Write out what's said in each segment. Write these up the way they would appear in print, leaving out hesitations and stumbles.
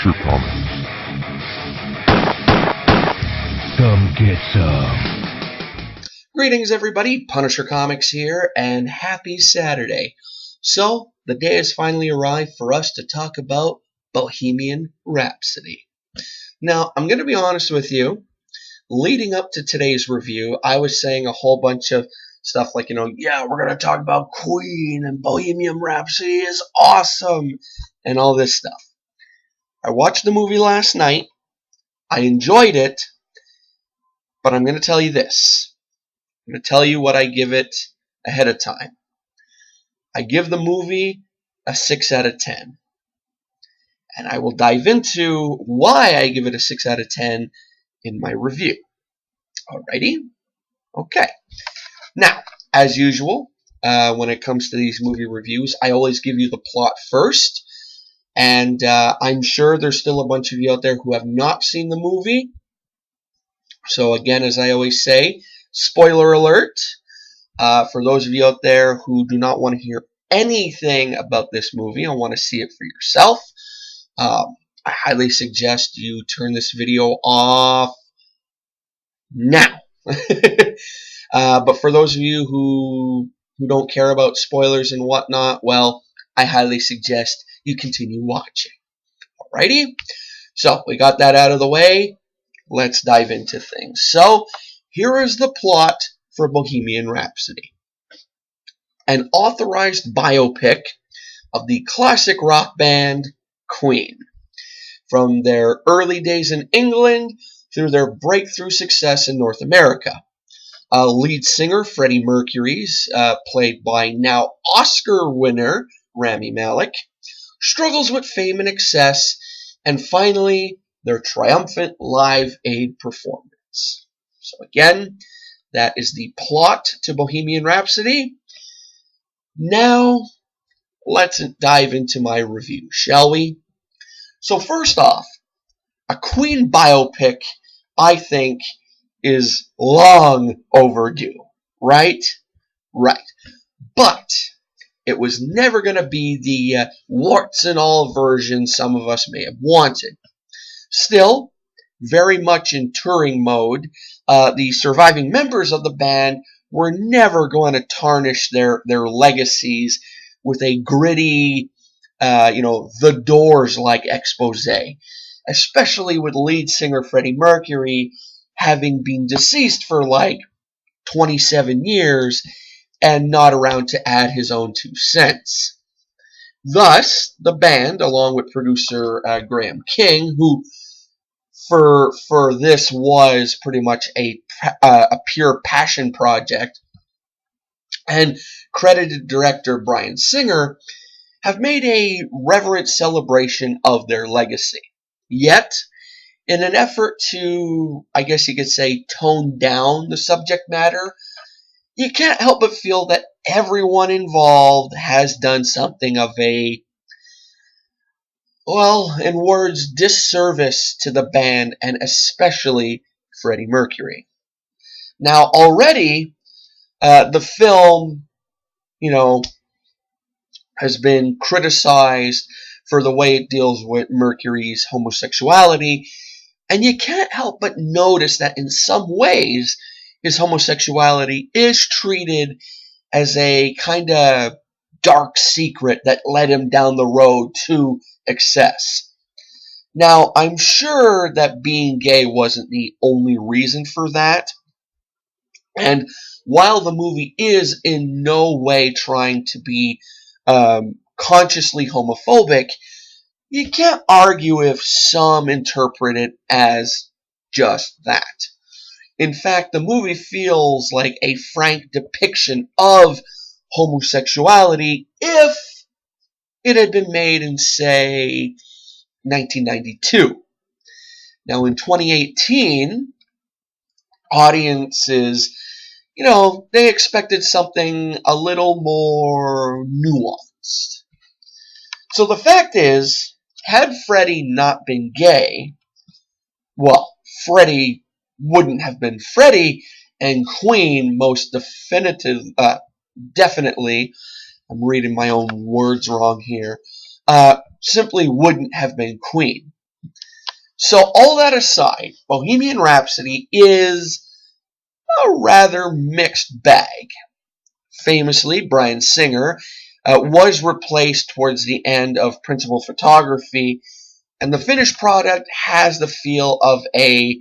Punisher Comics. Come get some. Greetings everybody, Punisher Comics here, and happy Saturday. So, the day has finally arrived for us to talk about Bohemian Rhapsody. Now, I'm going to be honest with you, leading up to today's review, I was saying a whole bunch of stuff like, yeah, we're going to talk about Queen, and Bohemian Rhapsody is awesome, and all this stuff. I watched the movie last night, I enjoyed it, but I'm going to tell you this. I'm going to tell you what I give it ahead of time. I give the movie a 6 out of 10. And I will dive into why I give it a 6 out of 10 in my review. Alrighty? Okay. Now, as usual, when it comes to these movie reviews, I always give you the plot first. And I'm sure there's still a bunch of you out there who have not seen the movie. So again, as I always say, spoiler alert. For those of you out there who do not want to hear anything about this movie and want to see it for yourself, I highly suggest you turn this video off now. But for those of you who don't care about spoilers and whatnot, well, I highly suggest you continue watching. Alrighty? So, we got that out of the way. Let's dive into things. So, here is the plot for Bohemian Rhapsody. An authorized biopic of the classic rock band Queen, from their early days in England through their breakthrough success in North America. Lead singer Freddie Mercury's, played by now Oscar winner Rami Malek, struggles with fame and excess, and finally their triumphant Live Aid performance. So again, that is the plot to Bohemian Rhapsody. Now, let's dive into my review, shall we? So first off, a Queen biopic, I think, is long overdue, right? Right. But it was never going to be the warts and all version some of us may have wanted. Still, very much in touring mode, the surviving members of the band were never going to tarnish their legacies with a gritty, The Doors-like expose, especially with lead singer Freddie Mercury having been deceased for like 27 years and not around to add his own 2 cents. Thus, the band, along with producer Graham King, who for this was pretty much a pure passion project, and credited director Bryan Singer, have made a reverent celebration of their legacy. Yet, in an effort to, I guess you could say, tone down the subject matter, you can't help but feel that everyone involved has done something of a, well, in words, disservice to the band and especially Freddie Mercury. Now, already, the film, has been criticized for the way it deals with Mercury's homosexuality, and you can't help but notice that in some ways his homosexuality is treated as a kind of dark secret that led him down the road to excess. Now, I'm sure that being gay wasn't the only reason for that, and while the movie is in no way trying to be consciously homophobic, you can't argue if some interpret it as just that. In fact, the movie feels like a frank depiction of homosexuality if it had been made in, say, 1992. Now, in 2018, audiences, they expected something a little more nuanced. So the fact is, had Freddie not been gay, well, Freddie wouldn't have been Freddie, and Queen most definitely, I'm reading my own words wrong here, simply wouldn't have been Queen. So all that aside, Bohemian Rhapsody is a rather mixed bag. Famously, Bryan Singer was replaced towards the end of principal photography, and the finished product has the feel of a,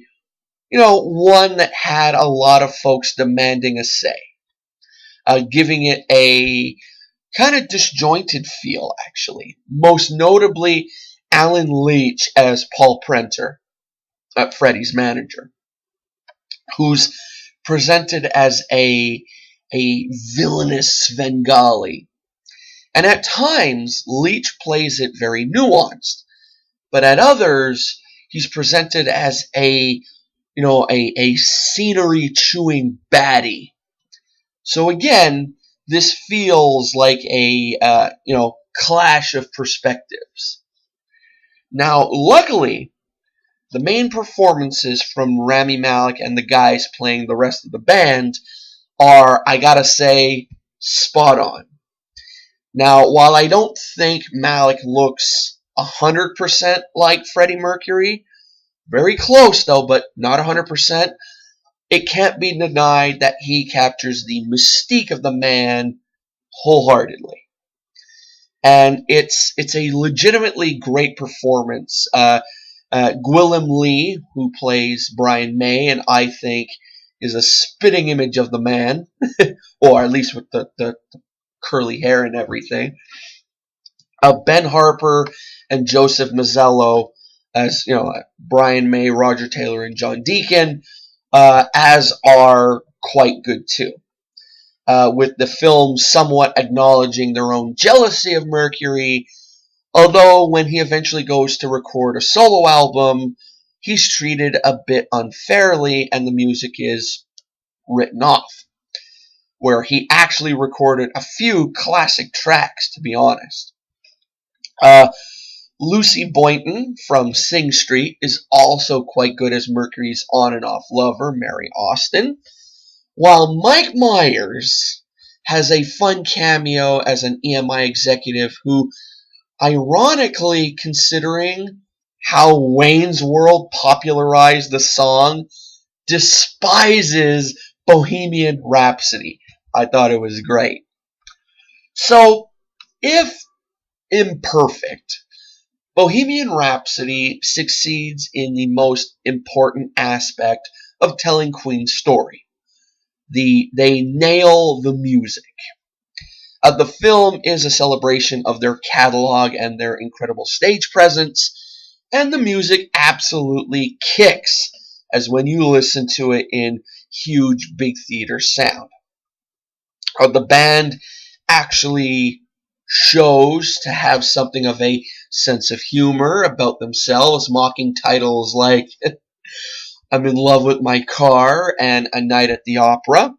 one that had a lot of folks demanding a say, giving it a kind of disjointed feel, actually. Most notably, Alan Leach as Paul Prenter, Freddie's manager, who's presented as a villainous Svengali. And at times, Leach plays it very nuanced, but at others, he's presented as a scenery-chewing baddie. So again, this feels like a clash of perspectives. Now, luckily, the main performances from Rami Malek and the guys playing the rest of the band are, I gotta say, spot on. Now, while I don't think Malek looks 100% like Freddie Mercury, very close though, but not 100%, it can't be denied that he captures the mystique of the man wholeheartedly. And it's a legitimately great performance. Gwilym Lee, who plays Brian May, and I think is a spitting image of the man, or at least with the curly hair and everything. Ben Harper and Joseph Mazzello as Brian May, Roger Taylor, and John Deacon, as are quite good too. With the film somewhat acknowledging their own jealousy of Mercury, although when he eventually goes to record a solo album, he's treated a bit unfairly and the music is written off, where he actually recorded a few classic tracks, to be honest. Lucy Boynton from Sing Street is also quite good as Mercury's on and off lover, Mary Austin, while Mike Myers has a fun cameo as an EMI executive who, ironically, considering how Wayne's World popularized the song, despises Bohemian Rhapsody. I thought it was great. So, if imperfect, Bohemian Rhapsody succeeds in the most important aspect of telling Queen's story. They nail the music. The film is a celebration of their catalog and their incredible stage presence, and the music absolutely kicks as when you listen to it in huge big theater sound. The band actually shows to have something of a sense of humor about themselves, mocking titles like I'm in Love with My Car and A Night at the Opera,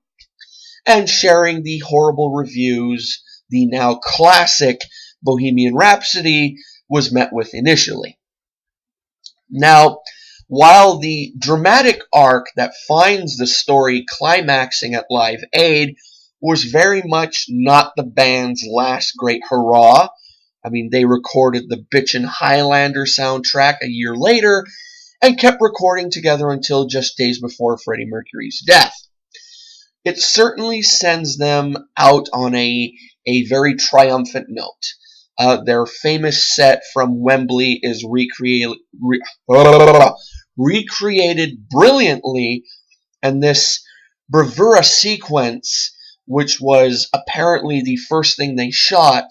and sharing the horrible reviews the now classic Bohemian Rhapsody was met with initially. Now, while the dramatic arc that finds the story climaxing at Live Aid was very much not the band's last great hurrah, I mean, they recorded the Bitchin' Highlander soundtrack a year later and kept recording together until just days before Freddie Mercury's death. It certainly sends them out on a very triumphant note. Their famous set from Wembley is recreated brilliantly, and this bravura sequence, which was apparently the first thing they shot,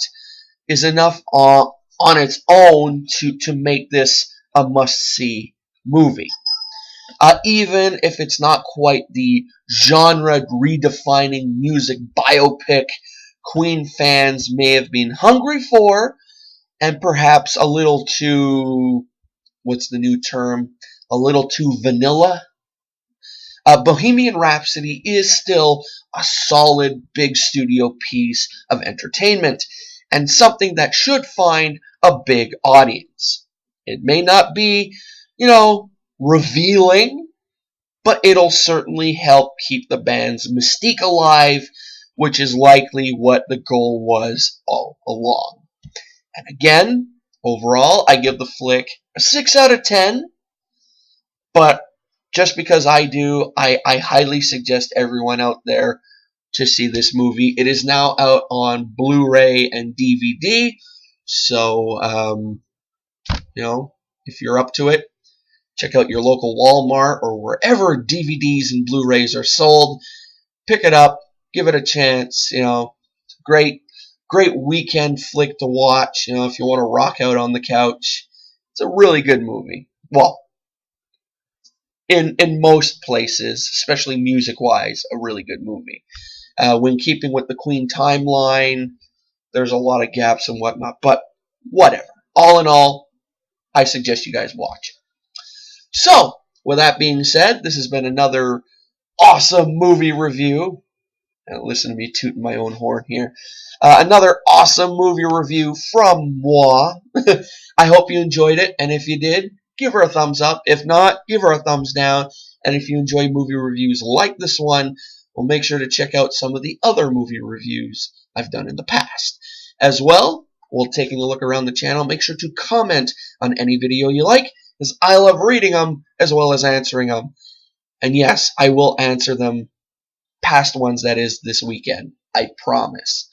is enough on its own to make this a must-see movie. Even if it's not quite the genre-redefining music biopic Queen fans may have been hungry for, and perhaps a little too, what's the new term, a little too vanilla. Bohemian Rhapsody is still a solid big studio piece of entertainment, and something that should find a big audience. It may not be, revealing, but it'll certainly help keep the band's mystique alive, which is likely what the goal was all along. And again, overall, I give the flick a 6 out of 10. But just because I do, I highly suggest everyone out there to see this movie. It is now out on Blu-ray and DVD. So, if you're up to it, check out your local Walmart or wherever DVDs and Blu-rays are sold. Pick it up, give it a chance. It's a great weekend flick to watch. If you want to rock out on the couch, it's a really good movie. Well, in most places, especially music-wise, a really good movie. When keeping with the Queen timeline, there's a lot of gaps and whatnot, but whatever. All in all, I suggest you guys watch it. So, with that being said, this has been another awesome movie review. Listen to me tooting my own horn here. Another awesome movie review from moi. I hope you enjoyed it, and if you did, give her a thumbs up. If not, give her a thumbs down. And if you enjoy movie reviews like this one, well, make sure to check out some of the other movie reviews I've done in the past. As well, while taking a look around the channel, make sure to comment on any video you like, because I love reading them as well as answering them. And yes, I will answer them, past ones that is, this weekend. I promise.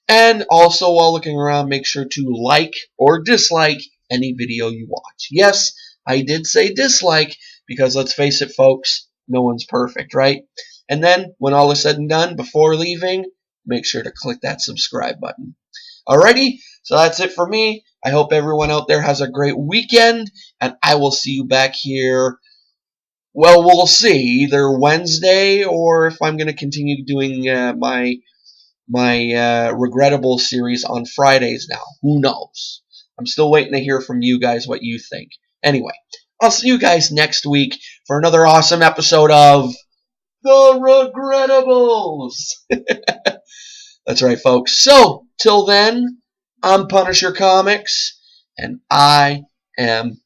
And also, while looking around, make sure to like or dislike any video you watch. Yes, I did say dislike, because let's face it, folks, no one's perfect, right? And then, when all is said and done, before leaving, make sure to click that subscribe button. Alrighty, so that's it for me. I hope everyone out there has a great weekend, and I will see you back here. Well, we'll see, either Wednesday, or if I'm going to continue doing my regrettable series on Fridays now. Who knows? I'm still waiting to hear from you guys what you think. Anyway, I'll see you guys next week for another awesome episode of The Regrettables. That's right, folks. So, till then, I'm Punisher Comics, and I am